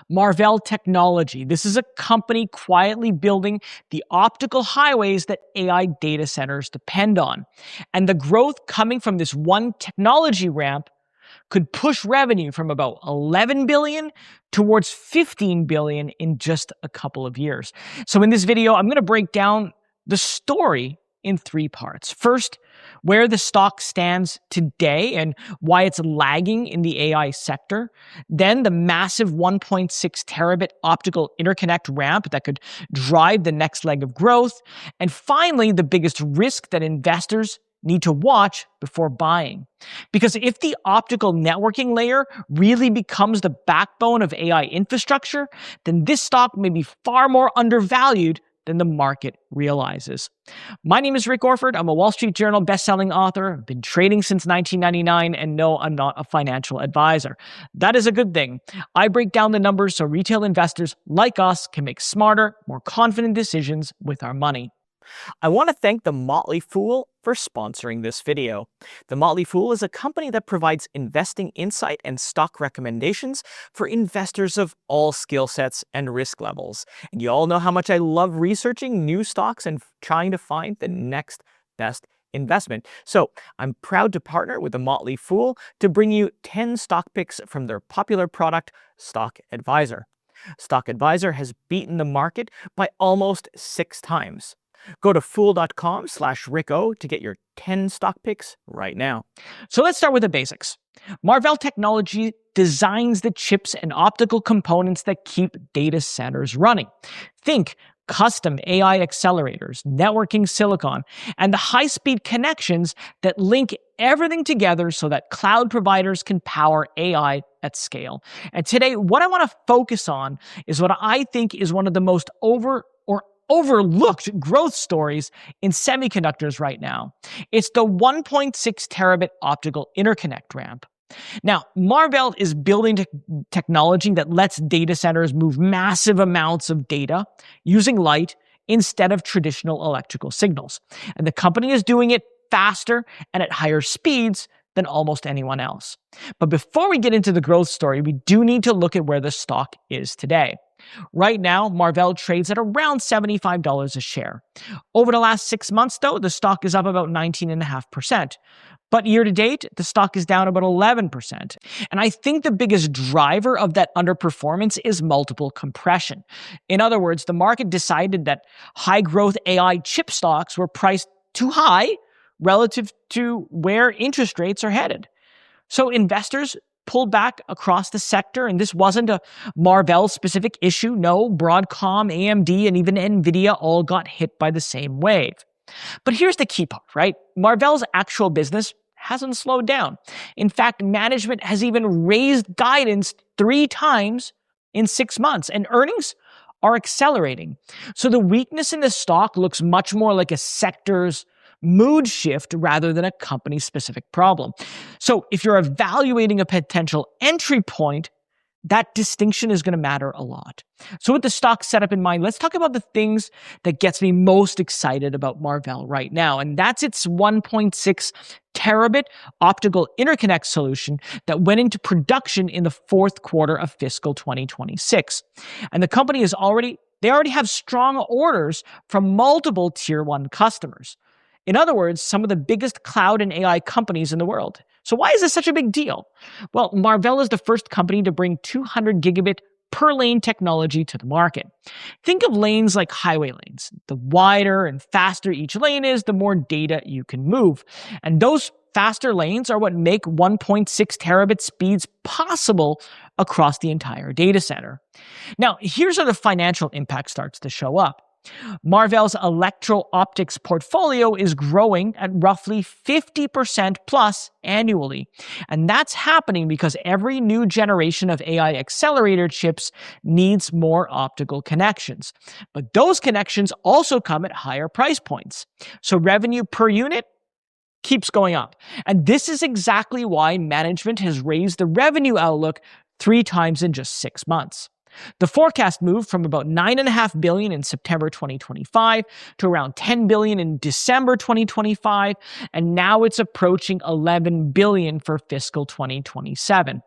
Marvell Technology. This is a company quietly building the optical highways that AI data centers depend on. And the growth coming from this one technology ramp could push revenue from about 11 billion towards 15 billion in just a couple of years. So in this video, I'm going to break down the story in three parts. First, where the stock stands today and why it's lagging in the AI sector. Then the massive 1.6 terabit optical interconnect ramp that could drive the next leg of growth. And finally, the biggest risk that investors need to watch before buying. Because if the optical networking layer really becomes the backbone of AI infrastructure, then this stock may be far more undervalued than the market realizes. My name is Rick Orford. I'm a Wall Street Journal best-selling author. I've been trading since 1999, and no, I'm not a financial advisor. That is a good thing. I break down the numbers so retail investors like us can make smarter, more confident decisions with our money. I want to thank The Motley Fool for sponsoring this video. The Motley Fool is a company that provides investing insight and stock recommendations for investors of all skill sets and risk levels. And you all know how much I love researching new stocks and trying to find the next best investment. So I'm proud to partner with The Motley Fool to bring you 10 stock picks from their popular product, Stock Advisor. Stock Advisor has beaten the market by almost 6 times. Go to fool.com/RickO to get your 10 stock picks right now. So let's start with the basics. Marvell Technology designs the chips and optical components that keep data centers running. Think custom AI accelerators, networking silicon, and the high-speed connections that link everything together so that cloud providers can power AI at scale. And today, what I want to focus on is what I think is one of the most overlooked growth stories in semiconductors right now. It's the 1.6 terabit optical interconnect ramp. Now, Marvell is building technology that lets data centers move massive amounts of data using light instead of traditional electrical signals. And the company is doing it faster and at higher speeds than almost anyone else. But before we get into the growth story, we do need to look at where the stock is today. Right now, Marvell trades at around $75 a share. Over the last 6 months, though, the stock is up about 19.5%. But year to date, the stock is down about 11%. And I think the biggest driver of that underperformance is multiple compression. In other words, the market decided that high-growth AI chip stocks were priced too high relative to where interest rates are headed. So investors pulled back across the sector, and this wasn't a Marvell-specific issue. No, Broadcom, AMD, and even NVIDIA all got hit by the same wave. But here's the key part, right? Marvell's actual business hasn't slowed down. In fact, management has even raised guidance 3 times in 6 months, and earnings are accelerating. So the weakness in the stock looks much more like a sector's mood shift rather than a company-specific problem. So if you're evaluating a potential entry point, that distinction is going to matter a lot. So with the stock setup in mind, let's talk about the things that gets me most excited about Marvell right now. And that's its 1.6 terabit optical interconnect solution that went into production in the 4th quarter of fiscal 2026. And the company they already have strong orders from multiple tier 1 customers. In other words, some of the biggest cloud and AI companies in the world. So why is this such a big deal? Well, Marvell is the first company to bring 200 gigabit per lane technology to the market. Think of lanes like highway lanes. The wider and faster each lane is, the more data you can move. And those faster lanes are what make 1.6 terabit speeds possible across the entire data center. Now, here's where the financial impact starts to show up. Marvell's electro-optics portfolio is growing at roughly 50% plus annually. And that's happening because every new generation of AI accelerator chips needs more optical connections. But those connections also come at higher price points. So revenue per unit keeps going up. And this is exactly why management has raised the revenue outlook 3 times in just 6 months. The forecast moved from about $9.5 billion in September 2025 to around $10 billion in December 2025, and now it's approaching $11 billion for fiscal 2027.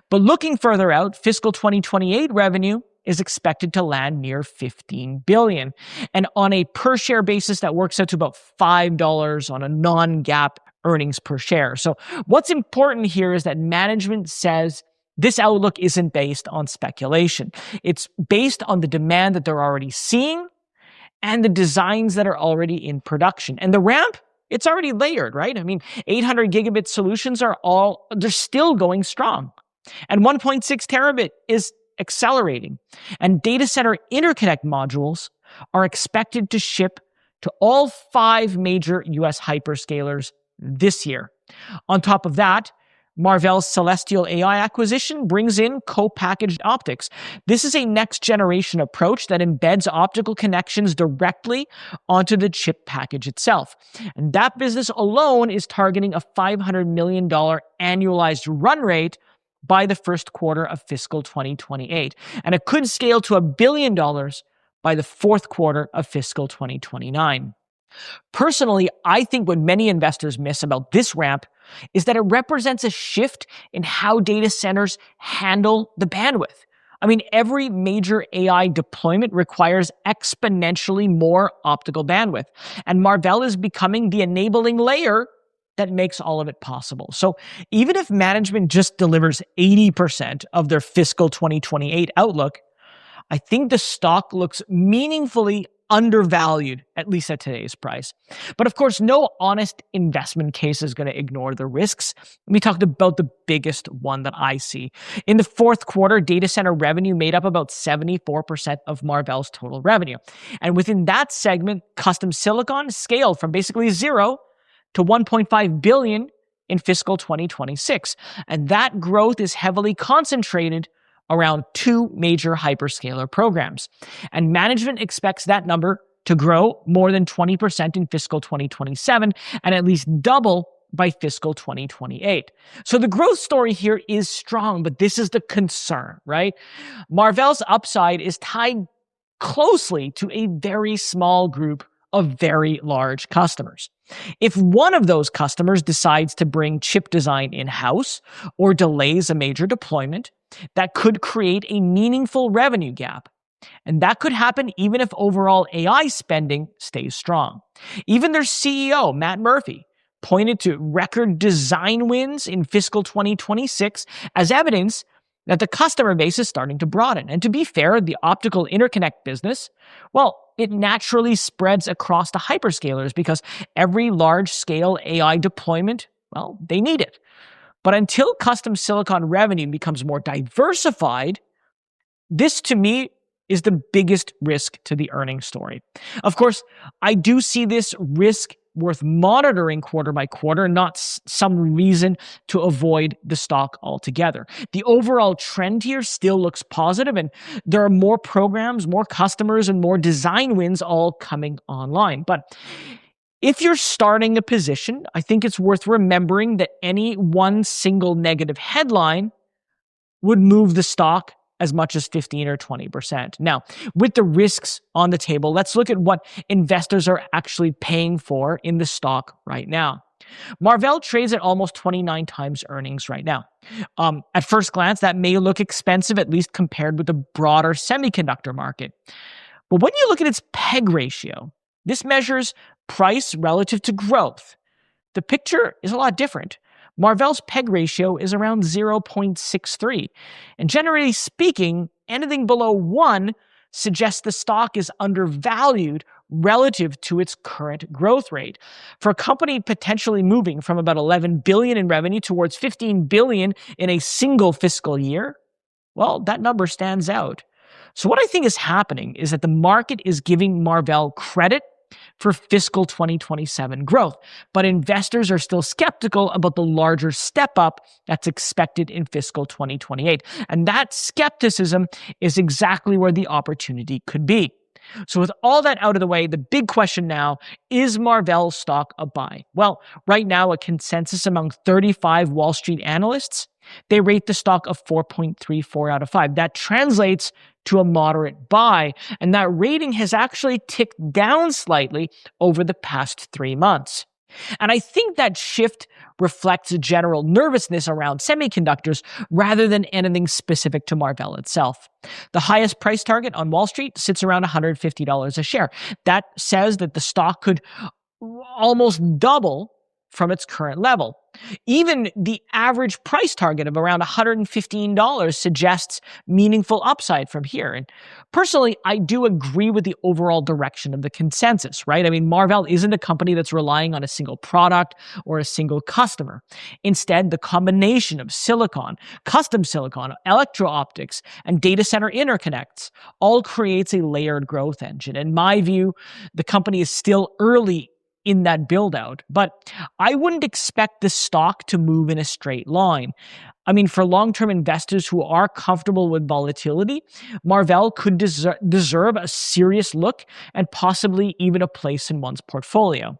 But looking further out, fiscal 2028 revenue is expected to land near $15 billion. And on a per-share basis, that works out to about $5 on a non-GAAP earnings per share. So what's important here is that management says this outlook isn't based on speculation. It's based on the demand that they're already seeing and the designs that are already in production. And the ramp, it's already layered, right? I mean, 800 gigabit solutions they're still going strong. And 1.6 terabit is accelerating. And data center interconnect modules are expected to ship to all 5 major US hyperscalers this year. On top of that, Marvell's Celestial AI acquisition brings in co-packaged optics. This is a next-generation approach that embeds optical connections directly onto the chip package itself. And that business alone is targeting a $500 million annualized run rate by the first quarter of fiscal 2028. And it could scale to $1 billion by the fourth quarter of fiscal 2029. Personally, I think what many investors miss about this ramp is that it represents a shift in how data centers handle the bandwidth. I mean, every major AI deployment requires exponentially more optical bandwidth, and Marvell is becoming the enabling layer that makes all of it possible. So even if management just delivers 80% of their fiscal 2028 outlook, I think the stock looks meaningfully undervalued, at least at today's price. But of course, no honest investment case is going to ignore the risks. We talked about the biggest one that I see. In the fourth quarter, data center revenue made up about 74% of Marvell's total revenue. And within that segment, custom silicon scaled from basically zero to $1.5 billion in fiscal 2026. And that growth is heavily concentrated around 2 major hyperscaler programs. And management expects that number to grow more than 20% in fiscal 2027 and at least double by fiscal 2028. So the growth story here is strong, but this is the concern, right? Marvell's upside is tied closely to a very small group of very large customers. If one of those customers decides to bring chip design in-house or delays a major deployment, that could create a meaningful revenue gap. And that could happen even if overall AI spending stays strong. Even their CEO, Matt Murphy, pointed to record design wins in fiscal 2026 as evidence that the customer base is starting to broaden. And to be fair, the optical interconnect business, well, it naturally spreads across the hyperscalers because every large-scale AI deployment, well, they need it. But until custom silicon revenue becomes more diversified, this to me is the biggest risk to the earnings story. Of course, I do see this risk worth monitoring quarter by quarter, not some reason to avoid the stock altogether. The overall trend here still looks positive, and there are more programs, more customers, and more design wins all coming online. But if you're starting a position, I think it's worth remembering that any one single negative headline would move the stock as much as 15 or 20%. Now, with the risks on the table, let's look at what investors are actually paying for in the stock right now. Marvell trades at almost 29 times earnings right now. At first glance, that may look expensive, at least compared with the broader semiconductor market. But when you look at its PEG ratio, this measures price relative to growth. The picture is a lot different. Marvell's PEG ratio is around 0.63. And generally speaking, anything below 1 suggests the stock is undervalued relative to its current growth rate. For a company potentially moving from about $11 billion in revenue towards $15 billion in a single fiscal year, well, that number stands out. So what I think is happening is that the market is giving Marvell credit for fiscal 2027 growth, but investors are still skeptical about the larger step up that's expected in fiscal 2028. And that skepticism is exactly where the opportunity could be. So, with all that out of the way, the big question now is Marvell stock a buy? Well, right now, a consensus among 35 Wall Street analysts, they rate the stock a 4.34 out of 5. That translates to a moderate buy, and that rating has actually ticked down slightly over the past 3 months. And I think that shift reflects a general nervousness around semiconductors rather than anything specific to Marvell itself. The highest price target on Wall Street sits around $150 a share. That says that the stock could almost double from its current level. Even the average price target of around $115 suggests meaningful upside from here. And personally, I do agree with the overall direction of the consensus, right? I mean, Marvell isn't a company that's relying on a single product or a single customer. Instead, the combination of silicon, custom silicon, electro-optics, and data center interconnects all creates a layered growth engine. In my view, the company is still early in that build out, but I wouldn't expect the stock to move in a straight line. I mean, for long-term investors who are comfortable with volatility, Marvell could deserve a serious look and possibly even a place in one's portfolio.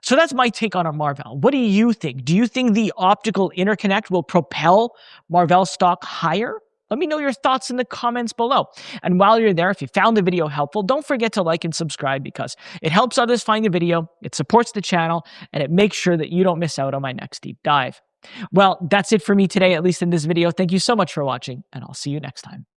So that's my take on a Marvell. What do you think? Do you think the optical interconnect will propel Marvell stock higher? Let me know your thoughts in the comments below. And while you're there, if you found the video helpful, don't forget to like and subscribe because it helps others find the video, it supports the channel, and it makes sure that you don't miss out on my next deep dive. Well, that's it for me today, at least in this video. Thank you so much for watching, and I'll see you next time.